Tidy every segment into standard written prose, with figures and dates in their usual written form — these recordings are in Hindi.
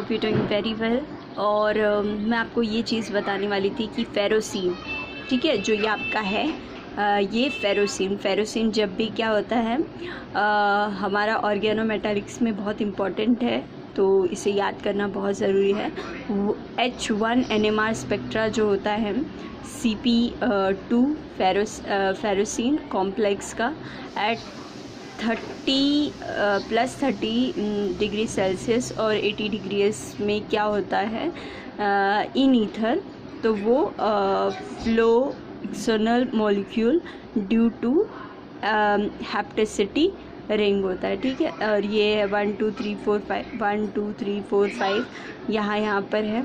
Hope you doing very well. और मैं आपको ये चीज़ बताने वाली थी कि फेरोसीन, ठीक है, जो ये आपका है ये फेरोसीन जब भी क्या होता है हमारा ऑर्गेनोमेटालिक्स में बहुत इम्पॉर्टेंट है, तो इसे याद करना बहुत ज़रूरी है। H1 NMR स्पेक्ट्रा जो होता है CP2 फेरोसीन कॉम्प्लेक्स का एट 30 डिग्री सेल्सियस और 80 डिग्रीज में क्या होता है इन ईथर, तो वो फ्लोक्सोनल मॉलिक्यूल ड्यू टू हैप्टिसिटी रिंग होता है, ठीक है। और ये है 1 2 3 4 5 1 2 3 4 5 यहाँ पर है।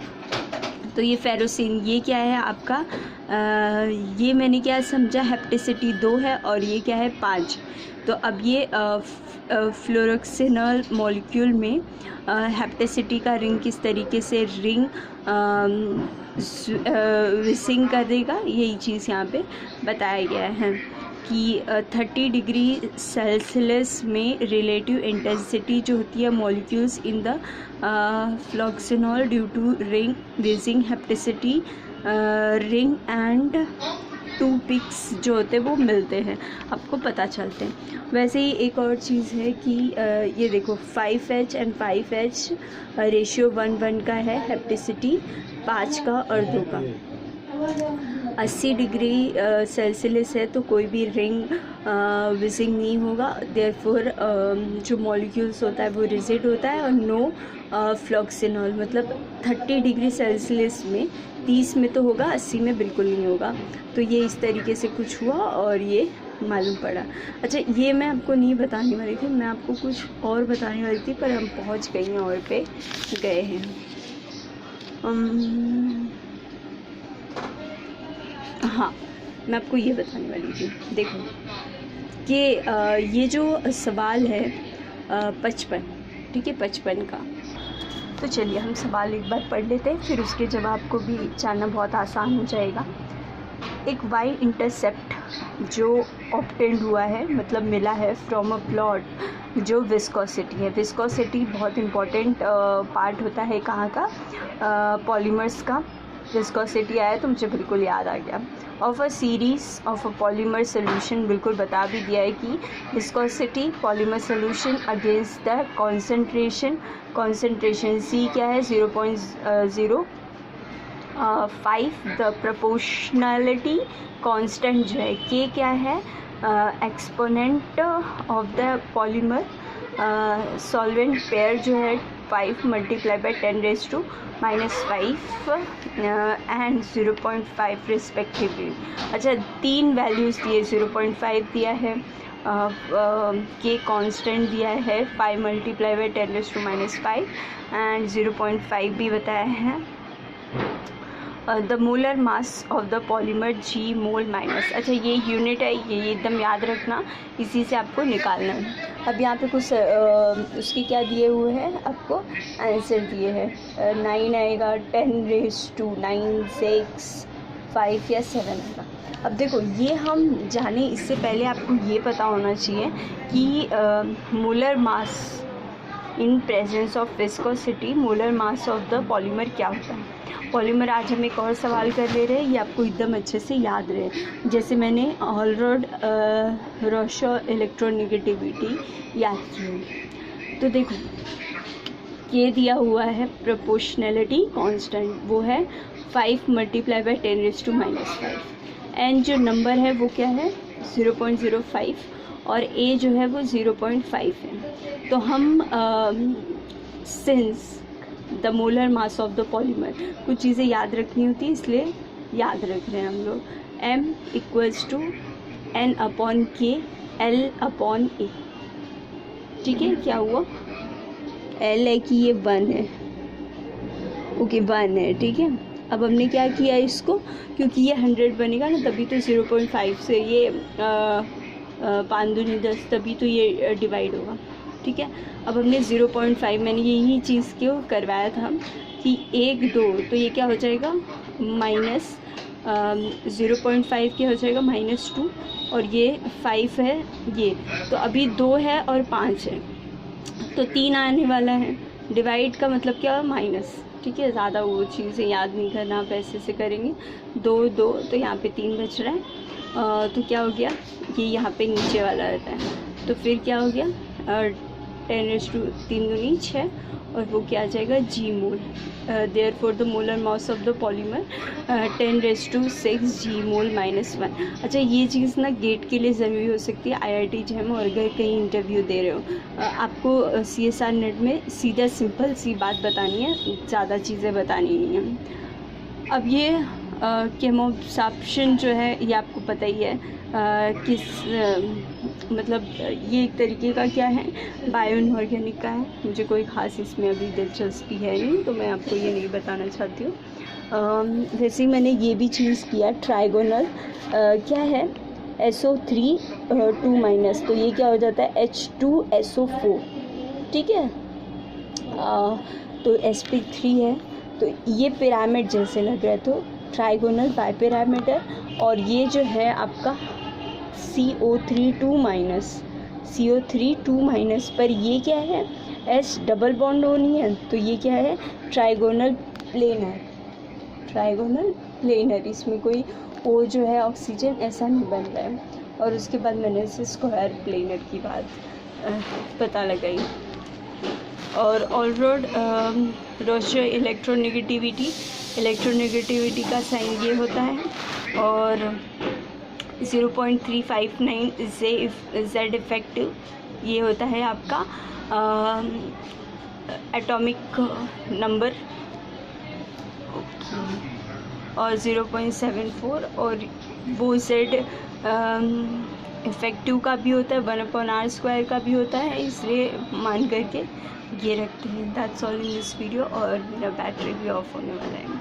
तो ये फेरोसीन ये क्या है आपका ये मैंने क्या समझा, हैप्टिसिटी 2 है और ये क्या है 5। तो अब ये फ्लोरोक्सिनल मॉलिक्यूल में हैप्टिसिटी का रिंग किस तरीके से रिंग विसिंग कर देगा, यही चीज़ यहाँ पे बताया गया है कि 30 डिग्री सेल्सियस में रिलेटिव इंटेंसिटी जो होती है molecules in the phloxinol due to ring whizzing hapticity ring and 2 peaks जो होते हैं वो मिलते हैं, आपको पता चलते हैं। वैसे ही एक और चीज़ है कि ये देखो 5H एंड 5H रेशियो 1:1 का है, हैप्टिसिटी 5 का और 2 का। 80 डिग्री सेल्सियस है तो कोई भी रिंग विजिंग नहीं होगा, देयरफॉर जो मॉलिक्यूल्स होता है वो रिजिड होता है और नो फ्लोक्सिनॉल, मतलब 30 डिग्री सेल्सियस में 30 में तो होगा, 80 में बिल्कुल नहीं होगा। तो ये इस तरीके से कुछ हुआ और ये मालूम पड़ा। अच्छा, ये मैं आपको नहीं बताने वाली थी, मैं आपको कुछ और बताने वाली थी, पर हम पहुंच गए हैं और पे गए हैं। हाँ, मैं आपको ये बताने वाली थी, देखो कि ये जो सवाल है 55, ठीक है, 55 का। तो चलिए हम सवाल एक बार पढ़ लेते हैं, फिर उसके जवाब को भी जानना बहुत आसान हो जाएगा। एक वाई इंटरसेप्ट जो ऑब्टेन्ड हुआ है, मतलब मिला है फ्रॉम अ प्लॉट, जो विस्कोसिटी है। विस्कोसिटी बहुत इम्पॉर्टेंट पार्ट होता है कहाँ का, पॉलीमर्स का। विस्कोसिटी आया तो मुझे बिल्कुल याद आ गया। Of a series of a polymer solution, बिल्कुल बता भी दिया है कि viscosity polymer solution against the concentration C क्या है 0.05। द प्रोपोर्शनलिटी कांस्टेंट जो है K क्या है exponent of the polymer solvent pair जो है 5 × 10⁻⁻5 एंड 0.5 रिस्पेक्टिवली। अच्छा, 3 वैल्यूज़ दिए, 0.5 दिया है, के कांस्टेंट दिया है 5 × 10⁻5 एंड 0.5 भी बताया है। The molar mass of the polymer G mole minus. अच्छा, ये यूनिट है, ये एकदम याद रखना, इसी से आपको निकालना है। अब यहाँ पे कुछ उसके क्या दिए हुए हैं, आपको आंसर दिए हैं 9 आएगा, 10⁻9, 6, 5 या 7 आएगा। अब देखो ये हम जाने इससे पहले आपको ये पता होना चाहिए कि molar mass in presence of viscosity, molar mass of the polymer क्या होता है। पॉलीमर आज हम एक और सवाल कर ले रहे हैं, ये आपको एकदम अच्छे से याद रहे, जैसे मैंने ऑलरोड रोशो इलेक्ट्रोनेगेटिविटी याद की। तो देखो ये दिया हुआ है प्रोपोर्शनलिटी कांस्टेंट, वो है 5 × 10⁻5 एन जो नंबर है वो क्या है 0.05 और ए जो है वो 0.5 है। तो हम since the molar mass of the polymer कुछ चीज़ें याद रखनी होती है, इसलिए याद रख रहे हैं हम लोग। m = N/K L/A, ठीक है। क्या हुआ, L है कि ये 1 है, ओके 1 है, ठीक है। अब हमने क्या किया इसको, क्योंकि ये 100 बनेगा ना, तभी तो 0.5 से ये 5 दूनी 10, तभी तो ये डिवाइड होगा, ठीक है। अब हमने 0.5, मैंने यही चीज़ क्यों करवाया था कि 1 2, तो ये क्या हो जाएगा माइनस 0.5 क्या हो जाएगा -2 और ये 5 है ये, तो अभी 2 है और 5 है, तो 3 आने वाला है, डिवाइड का मतलब क्या, माइनस, ठीक है। ज़्यादा वो चीज़ें याद नहीं करना, आप ऐसे से करेंगे। 2 2 तो यहाँ पे 3 बच रहा है, तो क्या हो गया, ये यहाँ पे नीचे वाला रहता है, तो फिर क्या हो गया, 10⁻3 दूनी 6, और वो क्या आ जाएगा, g mole. Therefore the molar mass of the polymer 10⁻6 g mole -1। अच्छा, ये चीज़ ना गेट के लिए ज़रूरी हो सकती है, IIT JAM, और अगर कहीं इंटरव्यू दे रहे हो, आपको CSR नेट में सीधा सिंपल सी बात बतानी है, ज़्यादा चीज़ें बतानी नहीं है। अब ये केमोब्सॉर्प्शन जो है, ये आपको पता ही है, मतलब ये एक तरीके का क्या है, बायो इनऑर्गेनिक का है। मुझे कोई ख़ास इसमें अभी दिलचस्पी है नहीं, तो मैं आपको ये नहीं बताना चाहती हूँ। वैसे ही मैंने ये भी चीज़ किया, ट्राइगोनल क्या है, SO3 2-, तो ये क्या हो जाता है, H2SO4, ठीक है। तो sp3 है, तो ये पिरामिड जैसे लग रहा है, तो ट्राइगोनल बाइपिरामिड है। और ये जो है आपका CO3 2-, पर ये क्या है, S डबल बॉन्ड होनी है, तो ये क्या है, ट्राइगोनल प्लेनर, इसमें कोई O जो है ऑक्सीजन ऐसा नहीं बन रहा है। और उसके बाद मैंने इसे स्क्वायर प्लेनर की बात पता लगाई। और ऑलरोड रोशर इलेक्ट्रोनेगेटिविटी का साइन ये होता है, और 0.359 Z इफेक्टिव ये होता है आपका एटॉमिक नंबर, और 0.74, और वो Z इफेक्टिव का भी होता है, 1/r² का भी होता है, इसलिए मान करके ये रखते हैं। That's all in this video, और मेरा बैटरी भी ऑफ होने वाला है।